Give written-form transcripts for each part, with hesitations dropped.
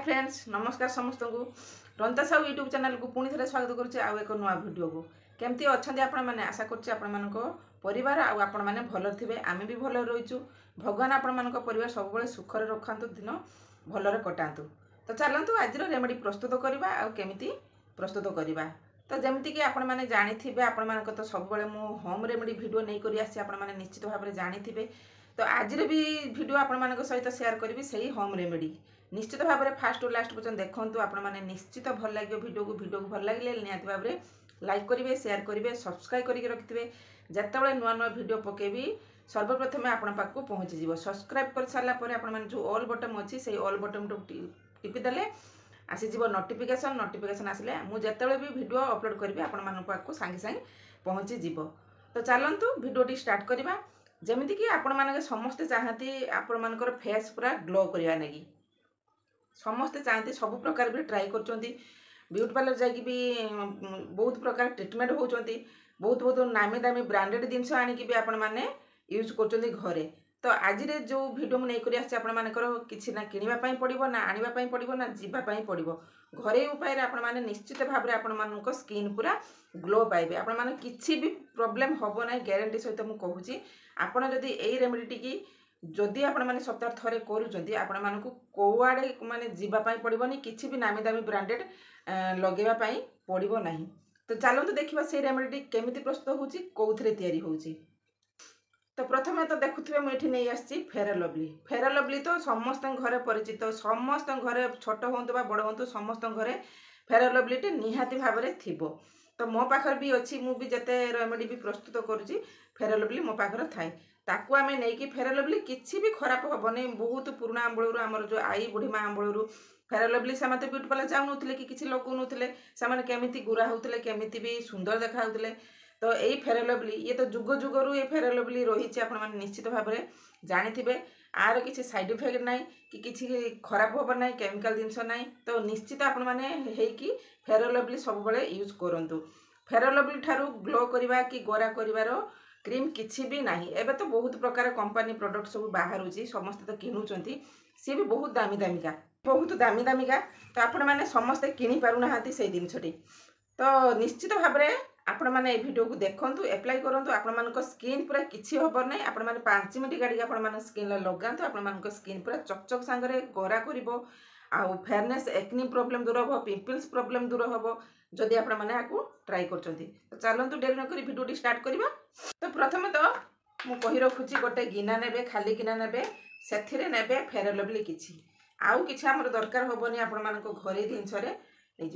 Friends नमस्कार समस्त को रंता साहू यूट्यूब चैनल को पुणी थे स्वागत करुचे आउ एक नुआ वीडियो को केमती अच्छा आपण मैंने आशा करुचे आपण परिवार आपण मैंने भल थे आम भी भल रहीचु भगवान आपण परिवार सब सुखरे रखु दिन भलरे कटातु। तो चलतु आज रेमेडी प्रस्तुत करवा आमती प्रस्तुत करवा। तो जमीती कि आपण मैंने जानी आपण तो सब मु होम रेमेडी वीडियो नहीं करी आसी आपण मैंने निश्चित भाव में जानी। तो आज भी वीडियो आपण सहित शेयर करी से होम रेमेडी निश्चित भाव में फास्ट और लास्ट पर्यटन देखूँ आपण मैंने निश्चित भल लगे वीडियो को भल लगे निहाती भाव में लाइक करेंगे शेयर करेंगे सब्सक्राइब करके रखिथे जिते नुआ नुआ वीडियो पकेबी सर्वप्रथम आपण पाखक पहुँची जा। सब्सक्राइब कर सारापर आप जो ऑल बटन अच्छी से ऑल बटन टिपिदेले आसीज नोटिफिकेशन नोटिफिकेशन आसिले मुझे भी वीडियो अपलोड करी आपको सांगे सांगे पहुँची जीव। तो चलतु वीडियो स्टार्ट करवा। जमीती कि आपण मैंने समस्ते चाहती आपण मानकर फेस पूरा ग्लो करने लगी समस्ते चाहती सब प्रकार भी ट्राई कर ब्यूटी पार्लर जाकि भी बहुत प्रकार ट्रिटमेंट होती बहुत बहुत नामी दामी ब्रांडेड जिनस आनिकी भी आपण मैंने यूज कर घरे। तो आज जो वीडियो मुझे नहीं आसकर किसी ना किणवाई पड़ो ना आने पड़ो ना जीवाई पड़ो घरे उपाय आपण मैंने निश्चित भाव में आपण स्किन पूरा ग्लो पाइबे आपण मैंने किसी भी प्रॉब्लम हम ना ग्यारंटी सहित मुझे कहूँ आपड़ जदि यही रेमेडी टी जदि आपण मैंने सप्ताह थरे करूँ आपण मानक कौआड़े माने जीवाई पड़ोनी किसी भी नामी दामी ब्रांडेड लगेवाई पड़ो ना। तो चलते देखा से रेमेडी केमी प्रस्तुत होची कौथिरे तैयारी होची। तो प्रथम तो देखुए मुझे नहीं आसी फेयर लवली। फेयर लवली तो समस्त घरे परिचित समस्त घरे छोट हूँ बड़ हूँ समस्त घरे फेयर लवली टे निहाती भाव में थी। तो मो पाखर भी अच्छी मुझे जिते रेमेडी भी प्रस्तुत करुँची फेयर लवली मो पाखर थाए ताकू आम नहीं फेयर लवली किसी भी खराब हेनी बहुत पुराना आंबलू आमर जो आई बुढ़ी माँ आंबलू फेयर लवली से ब्यूटी पार्लर जाऊन कि किसी लगौन से केमी गुरा होते केमी भी सुंदर देखा। तो यही फेयर लवली ये तो जुग जुगरू ये फेयर लवली रही आपने निश्चित भाव में जानी आर किसी साइड इफेक्ट ना कि किसी खराब हम ना केमिकल जिनस ना। तो निश्चित आपने फेयर लवली सब यूज करूँ। फेयर लवली ठारू ग्लो करवा कि गोरा कर क्रीम किसी भी ना एवं तो बहुत प्रकार कंपनी प्रोडक्ट सब बाहर समस्ते तो किणुंट सी भी बहुत दामी दामिका। तो आपण मैंने समस्ते किणी पारुना से जिनसटी। तो निश्चित भाव में आपण मैंने वीडियो को देखूँ एप्लाई करूँ आपण मान स्किन पूरा किसी हम ना आपण मैंने 5 मिनट गाड़ी आप स्किन लगातु आपण मान स्किन पूरा चकचक सांगे गोरा कर फेयरनेस एक्नी प्रॉब्लम दूर हम पिंपल्स प्रॉब्लम दूर हम जदि आपण मैंने आपको ट्राई कर। तो चलतु डेरी नक वीडियो स्टार्ट करवा। तो प्रथम तो मु कही रखुची गोटे गिना ने खाली गिना ने से फेयर लवली किसी आउ कि आम दरकार हेनी आपण मान घरे जिनस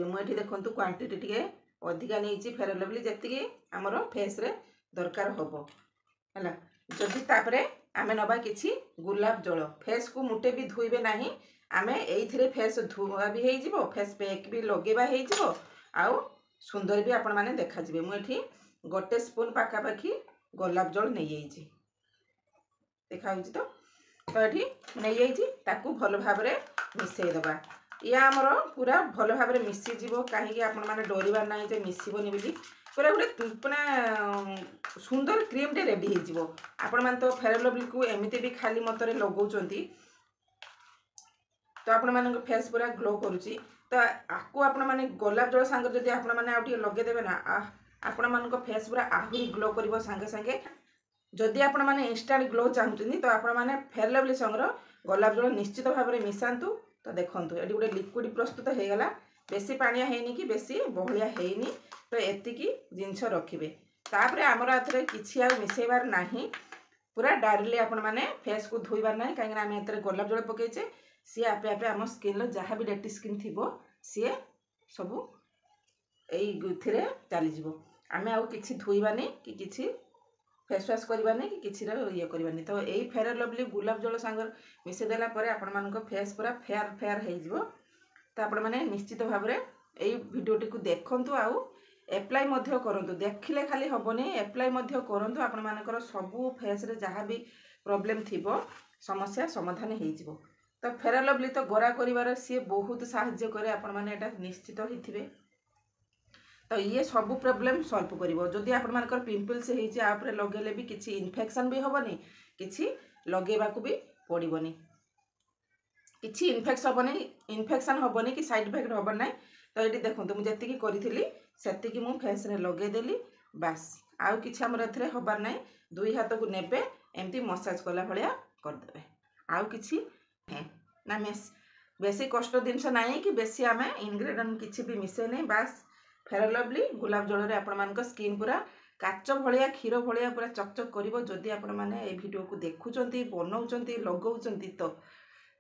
मुझे देखूँ क्वांटिटी टे अधिका नहीं फेयर लवली जी आमर फेस रे दरकार हम है जदि तापरे आमे नबा किछि गुलाब जल फेस को मुटे भी धोइबे नाही आमे एइथिरे फेस धुआ भी हो फेस पैक भी लगेबा हो आउ सुंदर भी आपण माने देखा जिवे। मुठी गोटे स्पून पाखापाखी गुलाब जल नहीं जाइए देखा तो ये नहीं ताकू भल भाव में मिसईदबा या आमर पूरा भल भाव में मिसीज कहीं आपण मैंने डरबार ना मिसबनी बोली पूरा गोटे मैंने सुंदर क्रीम टे रेडी हो आपण मैंने तो फेयर लवली को एमती भी खाली मतरे लगाउछंती तो आपण मान फेस पूरा ग्लो करुच्ची। तो आपको आपण मैंने गोलाप जल सांगे जदि आपण मैंने आउ लगेदेवे ना आपण मान फेस पूरा आहरी ग्लो कर सांगे सांगे जदि आपण मैंने इंस्टांट ग्लो चाहूँ तो आपण मैंने फेयर लवली संगर गोलाप जल निश्चित भाव में मिसातु। तो देखो ये गोटे लिक्विड प्रस्तुत हो गला बेसी पानिया है कि बेसी बहलिया है तो एतिकी जिनस रखिए तापर आमर आथरे किसी आ मिसेबार ना पूरा डायरेक्टली आपण मैंने फेस को धोइबार ना कहीं आम एत गोलाप जल पकईचे सी आपे आपे आम स्किन जहाँ भी डेटी स्किन थी सी सब ये चलीज आम आउ कि धोइबानी कि किसी फेस वाश करवानी कि किसी ये करवानी। तो यही फेयर लवली गुलाब जल सांगर मिसेदेला आपण मान फेस पूरा फेयर फेयर हो। तो आपण मैंने निश्चित भाव में यही वीडियोटी को देखूँ आउ एप्लाई करूँ देखिले खाली हेनी एप्लाई करूँ आपण मानकर सबू फेस रे जहाँ भी प्रॉब्लम थी समस्या समाधान हो। तो फेयर लवली तो गोरा कर सी बहुत साहाय्य करे आपण मैंने एटा निश्चित ही। तो ये सब प्रॉब्लम सॉल्व करिवो जदि आपण मानकर पिंपल्स होइचे आपरे लगेले भी किछि इन्फेक्शन भी होबनी किछि लगेबा को भी पड़िबनी। किसी इनफेक्शन हेनी कि साइड इफेक्ट हम ना। तो ये देखो मुझे करी से मु फेस रे लगेदेली बास आउ कि आमर ए हबार ना। दुई हाथ को नेबे एमती मसाज कला भाया करदे आउ कि ना बेसी कष्ट जिनस ना कि बेसी आम इनग्रेडिएंट किसी भी मिसे नहीं बास फेयर लवली गुलाब जल आपण स्किन पूरा काच भाया क्षीर भाया पूरा चकचक कर जदि आपण मैंने भिडियो को देखुंत बनाऊँच लगाऊँ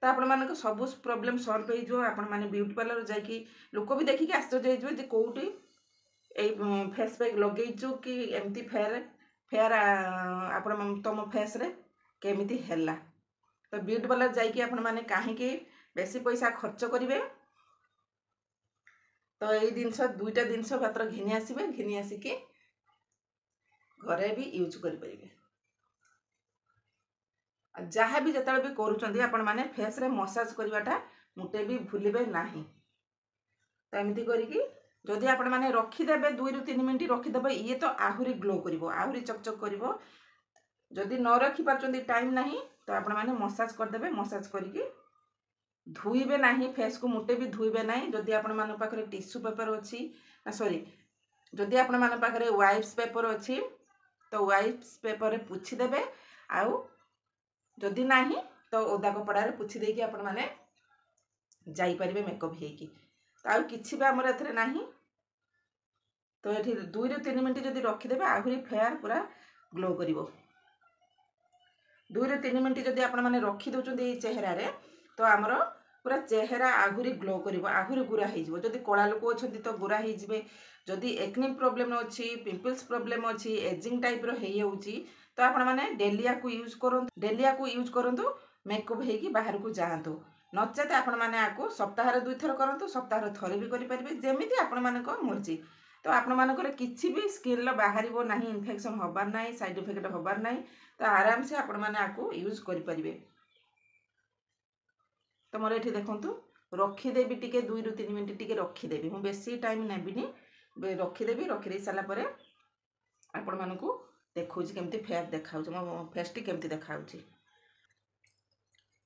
तो आपण मानक सब प्रॉब्लम सॉल्व हो आपण मैंने ब्यूटी पार्लर जाकि लोक भी देखिक आश्चर्य हो कौटी फेस पैक लगेचु कि एमती फेयर फेयर आपण तुम फेस रे केमिति हैला। तो ब्यूटी पार्लर जाकि आपण माने कहीं बेसी पैसा खर्च करेंगे। तो ये जिनस दुईटा जिनस मात्र घिनी आसबे घिनी आसिकी घरे भी यूज करेंगे। जहाँ भी जिते भी करुँच आपण मैंने फेस रे मसाज करवाटा मुटे भी भूलिबे नहीं। तो एमती करिकी जदि आपण मैंने रखीदे 2 ରୁ 3 मिनट रखीदे ये तो आहरी ग्लो कर आहरी चकचक कर। जदि न रखी पार्टी टाइम ना तो आपण मैंने मसाज करदे मसाज करके धुईबे नहीं फेस को मुटे भी धुईबे नहीं। जदि आपण मान पाखरे टिश्यू पेपर अच्छी सॉरी जदि आपण मान पाखरे वाइप्स पेपर अच्छी तो वाइप्स पेपर रे पुछि देबे आउ जदि नहीं तो ओदा कपड़ा रे पुछि देकी आपण माने जाई परिबे मेकअप हेकी। तो आउ किछि भी हमर एथरे नाही। तो ये 2 ରୁ 3 मिनट जदि रखीदे आहरी फेयर पूरा ग्लो करिवो। 2 ରୁ 3 मिनट जदि आपण माने रखी दउचंदी चेहरा रे तो आमर पूरा चेहरा आहुरी ग्लो करिवो आहुरी गोरा हो जिवो। जदि कला लोक अछंती तो गोरा हो जिवे। जदि एक्ने प्रॉब्लम अच्छी पिंपल्स प्रॉब्लम अच्छी एजिंग टाइप रो हे होउची तो आपण माने डेलिया को यूज करंतु मेकअप हेकी बाहर को जाहंतु। नचेत आपण माने आको सप्ताह रे 2 थर करंतु सप्ताह रे थरे भी करि परिबे जेमिति आपण मानको मर्जी। तो आपण मानकर किछि भी स्किन लो बाहरिबो नाही इन्फेक्शन होबार नाही साइड इफेक्ट होबार नाही। तो आराम से आपण माने आको यूज करि परिबे। तो मोर एठी देखंतु रखीदेवी टिके 2 ରୁ 3 मिनट टिके रखीदेवी मु बेसी टाइम नेबिनी रखीदेवी रखी दे साला परे आपण मानकु देखौछि केमती फेयर देखाउछि मो फेस टी केमती देखाउछि।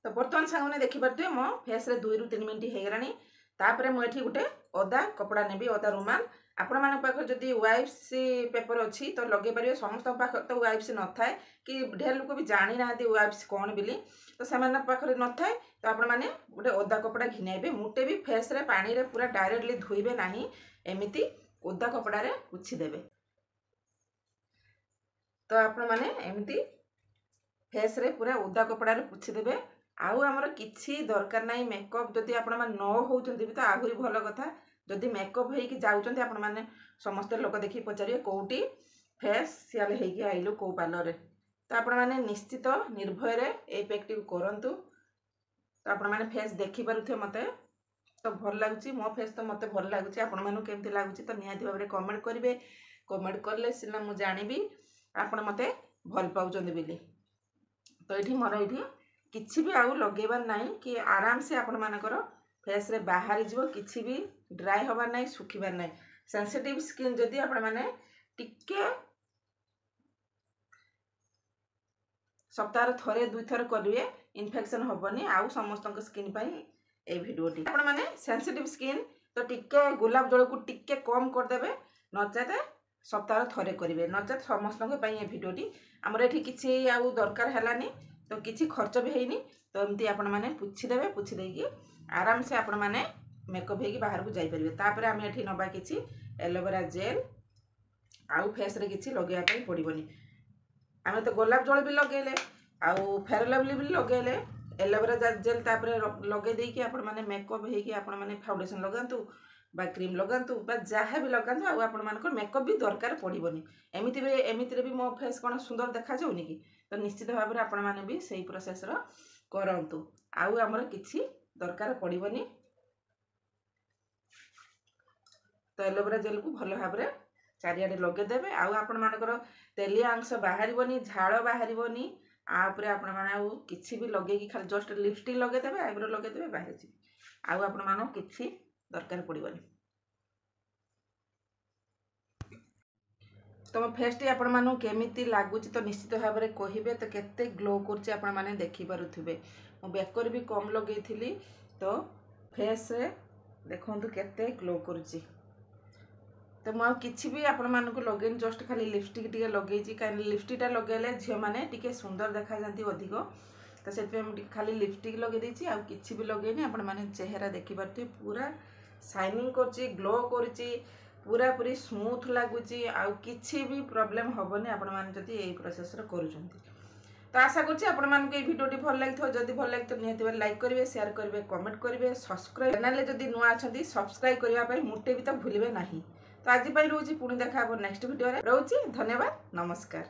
तो बर्तमान सांगने देखि पारथि मो फेस रे 2 ରୁ 3 मिनट हे गरानी। तापरे मु एठी गुटे ओदा कपड़ा नेबी ओदा रुमाल आपण मान पाख जदि वाइप्स पेपर अच्छी तो लगे पारे समस्त पाख तो वाइप्स न थाए कि ढेर लोक भी जानी ना वाइप्स कौन बिली तो से पाखे न थाए। तो आपण मैंने गोटे ओदा कपड़ा घिनाइबे मुटे भी फेस रे पानी रे पूरा डायरेक्टली धोइबे नाही एमिति ओदा कपड़ा रे पुछि देबे। तो आपण मैंने एमिति फेस रे पूरा ओदा कपड़ा रे पुछि देबे आउ हमर किछि दरकार नाही मेकअप जदि आपण मान न होउचंती भी तो आहुरी भलो कथा। जदि मेकअप हेकी जाउचंती आपण माने समस्त लोक देखि पचारिए कोउटी फेशियल हेकी आइलो को पार्लर रे। तो आपण माने निश्चित निर्भय रे ए पैकटी करंतु। तो आपण माने फेस देखि पारुथे मते तो भल लागुची मो फेस तो मते भल लागुची आपण मानु केमति लागुची तो निहाती भाबरे कमेंट करिवे। कमेंट करले सिना मु जानिबी आपण मते भल पाउचंदी बिली। तो एठी मोर एठी किछि भी आउ लगेबार नाही कि आराम से आपण मानकर फेस रे बाहरी जीवो किछि भी ड्राई होबार नाही सुखीबार नाही। सेंसिटिव स्किन जदि आपण माने टिके सप्ताह रे थरे 2 थर करिवे इन्फेक्शन होबनी आउ समस्त स्किन पई ए भिडियोटी। आपण माने सेंसिटिव स्किन तो टिके गुलाब जल को टिके कम कर देबे नचेत सप्ताह रे थरे करिवे नचेत समस्त पई ए भिडियोटी। हमर एठी किछि आउ दरकार हलानी तो किछि खर्च भी हेनी। तो एमती आपण माने पुछि देबे पुछि देकी आराम से आपण माने मेकअप हेकी बाहर को जाई परिबे। तापर आमे एठी नबा किछि एलोवेरा जेल आउ फेस रे किछि लगेया पई पड़िबनी। आमे तो गोलाप जल भी लगेले आउ फेयर लवली भी लगेले एलोवेरा जेल तापर लगे देकी आपण माने मेकअप हेकी आपण माने फाउंडेशन लगांतु बा क्रीम लगांतु बा जहाँ भी लगांतु आउ आपण मानकर मेकअप भी दरकार पड़िबनी। एमिति रे भी मो फेस कोन सुंदर देखा जाउनी कि तो निश्चित भाव में आपण माने भी सही प्रोसेस रो करंतु आउ हमर किछि दरकार पड़िबनी। तो एलोवेरा जेल को भल भाव में चारियाडे लगे देबे आउ आपण मानकर तेलिया अंश बाहरिबनी झाड़ बाहरिबनी आउपरे आपण माने आउ किछि भी लगे कि खाली जस्ट लिपस्टिक लगे देबे आईब्रो लगे देबे बाहर छी आउ आपण मानो किछि दरकार पड़िबनी। तुम फेस टी आपण मानु केमिति लागुची तो निश्चित भाव में कहिबे तो केते ग्लो करछि आपण माने देखि पारुथिबे। मु बेकर भी कम लगे तो फेस देखो केते ग्लो करुच्ची। तो मुझे किसी भी आपण मानक लगे जस्ट खाली लिपस्टिक टी लगे कहीं लिपस्टिकटा लगे झील मैंने टी सुंदर देखा जाती अधिक। तो से खाली लिपस्टिक लगे आ किसी भी लगे आपण मैंने चेहरा देखिपे पूरा शाइनिंग करची ग्लो करची पूरा पूरी स्मूथ लगुच किसी भी प्रॉब्लम हेनी आपण मैंने जब यही प्रोसेस करुँच। तो आशा करछि आपण मानक भिडियोटी भल लगी जदि भल लगी तो निहत लाइक करेंगे शेयर करेंगे कमेंट करेंगे सब्सक्राइब चैनल जदि नुआ अच्छा सब्सक्राइब करने मुटे भी तो भूलिए ना। तो आज रोचे पुणी देखा नेक्स्ट वीडियो रोचे। धन्यवाद नमस्कार।